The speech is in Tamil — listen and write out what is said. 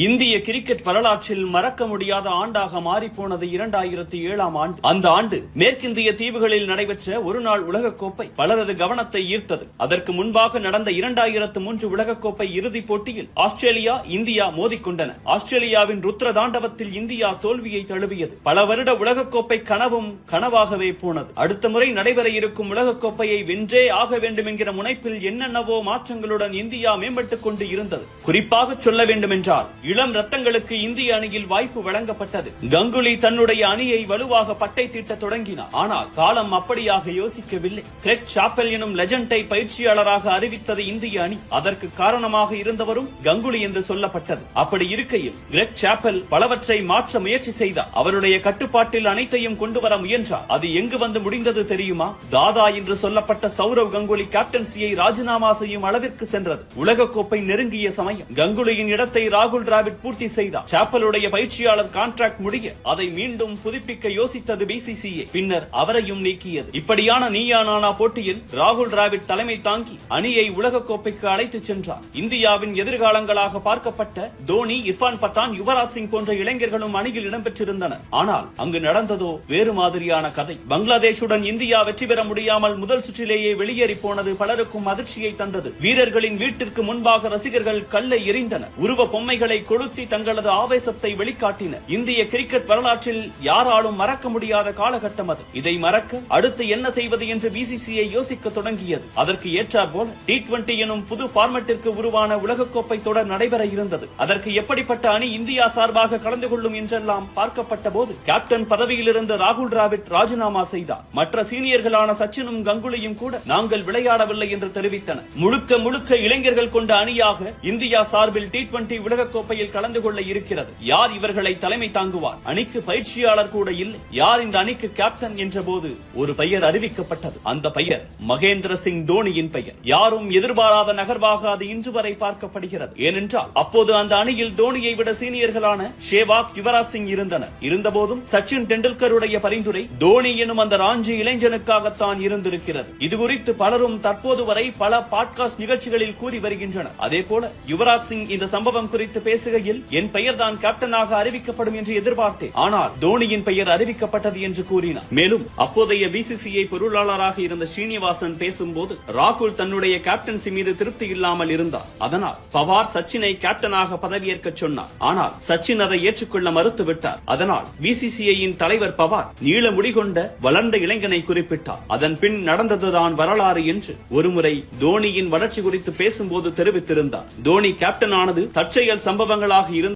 இந்திய கிரிக்கெட் வரலாற்றில் மறக்க முடியாத ஆண்டாக மாறிப்போனது 2007ஆம் ஆண்டு. அந்த ஆண்டு மேற்கிந்திய தீவுகளில் நடைபெற்ற ஒருநாள் உலகக்கோப்பை பலரது கவனத்தை ஈர்த்தது. அதற்கு முன்பாக நடந்த 2003 உலகக்கோப்பை இறுதிப் போட்டியில் ஆஸ்திரேலியா, இந்தியா மோதிக்கொண்டன. ஆஸ்திரேலியாவின் ருத்ர தாண்டவத்தில் இந்தியா தோல்வியை தழுவியது. பல வருட உலகக்கோப்பை கனவும் கனவாகவே போனது. அடுத்த முறை நடைபெற இருக்கும் உலகக்கோப்பையை வென்றே ஆக வேண்டும் என்கிற முனைப்பில் என்னென்னவோ மாற்றங்களுடன் இந்தியா மேம்பட்டுக் கொண்டு இருந்தது. குறிப்பாக சொல்ல வேண்டும் என்றால் இளம் ரத்தங்களுக்கு இந்திய அணியில் வாய்ப்பு வழங்கப்பட்டது. கங்குலி தன்னுடைய அணியை வலுவாக பட்டை தீட்ட தொடங்கினார். ஆனால் காலம் அப்படியாக யோசிக்கவில்லை. கிரெக் சாப்பல் எனும் லெஜண்டை பயிற்சியாளராக அறிவித்தது இந்திய அணி. அதற்கு காரணமாக இருந்தவரும் கங்குலி என்று சொல்லப்பட்டது. அப்படி இருக்கையில் கிரெக் சாப்பல் பலவற்றை மாற்ற முயற்சி செய்தார். அவருடைய கட்டுப்பாட்டில் அனைத்தையும் கொண்டு வர முயன்றார். அது எங்கு வந்து முடிந்தது தெரியுமா? தாதா என்று சொல்லப்பட்ட சௌரவ் கங்குலி கேப்டன்சியை ராஜினாமா செய்யும் அளவிற்கு சென்றது. உலகக்கோப்பை நெருங்கிய சமயம் கங்குலியின் இடத்தை ராகுல் டிராவிட் பூர்த்தி செய்தார். சாப்பலுடைய பயிற்சியாளர் கான்ட்ராக்ட் முடிய அதை மீண்டும் புதுப்பிக்க யோசித்தது பிசிசிஐ. பின்னர் அவரையும் நீக்கியது. இப்படியான நீயா நானா போட்டியில் ராகுல் டிராவிட் தலைமை தாங்கி அணியை உலகக்கோப்பைக்கு அழைத்துச் சென்றார். இந்தியாவின் எதிர்காலங்களாக பார்க்கப்பட்ட தோனி, இர்ஃபான் பத்தான், யுவராஜ் சிங் போன்ற இளைஞர்களும் அணியில் இடம்பெற்றிருந்தனர். ஆனால் அங்கு நடந்ததோ வேறு மாதிரியான கதை. பங்களாதேஷுடன் இந்தியா வெற்றி பெற முடியாமல் முதல் சுற்றிலேயே வெளியேறி போனது பலருக்கும் அதிர்ச்சியை தந்தது. வீரர்களின் வீட்டிற்கு முன்பாக ரசிகர்கள் கல்லை எறிந்தனர். உருவ பொம்மைகளை கொளுத்தி தங்களது ஆவேசத்தை வெளிக்காட்டினர். இந்திய கிரிக்கெட் வரலாற்றில் யாராலும் மறக்க முடியாத காலகட்டம் அது. இதை மறக்க அடுத்து என்ன செய்வது என்று பிசிசிஐ யோசிக்க தொடங்கியது. அதற்கு ஏற்றார் போல T20 எனும் புது பார்மட்டிற்கு உருவான உலகக்கோப்பை தொடர் நடைபெற இருந்தது. அதற்கு எப்படிப்பட்ட அணி இந்தியா சார்பாக கலந்து கொள்ளும் என்றெல்லாம் பார்க்கப்பட்ட போது கேப்டன் பதவியிலிருந்து ராகுல் டிராவிட் ராஜினாமா செய்தார். மற்ற சீனியர்களான சச்சினும் கங்குலியும் கூட நாங்கள் விளையாடவில்லை என்று தெரிவித்தனர். முழுக்க முழுக்க இளைஞர்கள் கொண்ட அணியாக இந்தியா சார்பில் T20 உலகக்கோப்பையில் கலந்து கொள்ள இருக்கிறது. யார் இவர்களை தலைமை தாங்குவார்? அணிக்கு பயிற்சியாளர் கூட இல்லை. யார் இந்த அணிக்கு கேப்டன் என்ற போது ஒரு பெயர் அறிவிக்கப்பட்டது. அந்த பெயர் மகேந்திர சிங் தோனியின் பெயர். யாரும் எதிர்பாராத நகர்வாக அது இன்று வரை பார்க்கப்படுகிறது. ஏனென்றால் அப்போது அந்த அணியில் தோனியை விட சீனியர்களான ஷேவாக், யுவராஜ் சிங் இருந்தனர். இருந்தபோதும் சச்சின் டெண்டுல்கருடைய பரிந்துரை தோனி எனும் அந்த ராஞ்சி இளைஞனுக்காகத்தான் இருந்திருக்கிறது. இது குறித்து பலரும் தற்போது வரை பல பாட்காஸ்ட் நிகழ்ச்சிகளில் கூறி வருகின்றனர். அதே போல யுவராஜ் சிங் இந்த சம்பவம் குறித்து பேசுகையில் என் பெயர் தான் கேப்டனாக அறிவிக்கப்படும் என்று எதிர்பார்த்தேன். ஆனால் தோனியின் பெயர் அறிவிக்கப்பட்டது என்று கூறினார். மேலும் அப்போதைய பிசிசிஐ பொருளாளராக இருந்த ஸ்ரீனிவாசன் பேசும்போது ராகுல் தன்னுடைய கேப்டன்சி மீது திருப்தி இல்லாமல் இருந்தார். அதனால் பவார் சச்சினை கேப்டனாக பதவியேற்க சொன்னார். ஆனால் சச்சின் அதை ஏற்றுக்கொள்ள மறுத்துவிட்டார். அதனால் பிசிசிஐயின் தலைவர் பவார் நீள முடிகொண்ட வளர்ந்த இளைஞனை குறிப்பிட்டார். அதன் பின் நடந்ததுதான் வரலாறு என்று ஒருமுறை தோனியின் வளர்ச்சி குறித்து பேசும்போது தெரிவித்திருந்தார். தோனி கேப்டன் ஆனது தற்செயல் சம்பவங்களாக இருந்த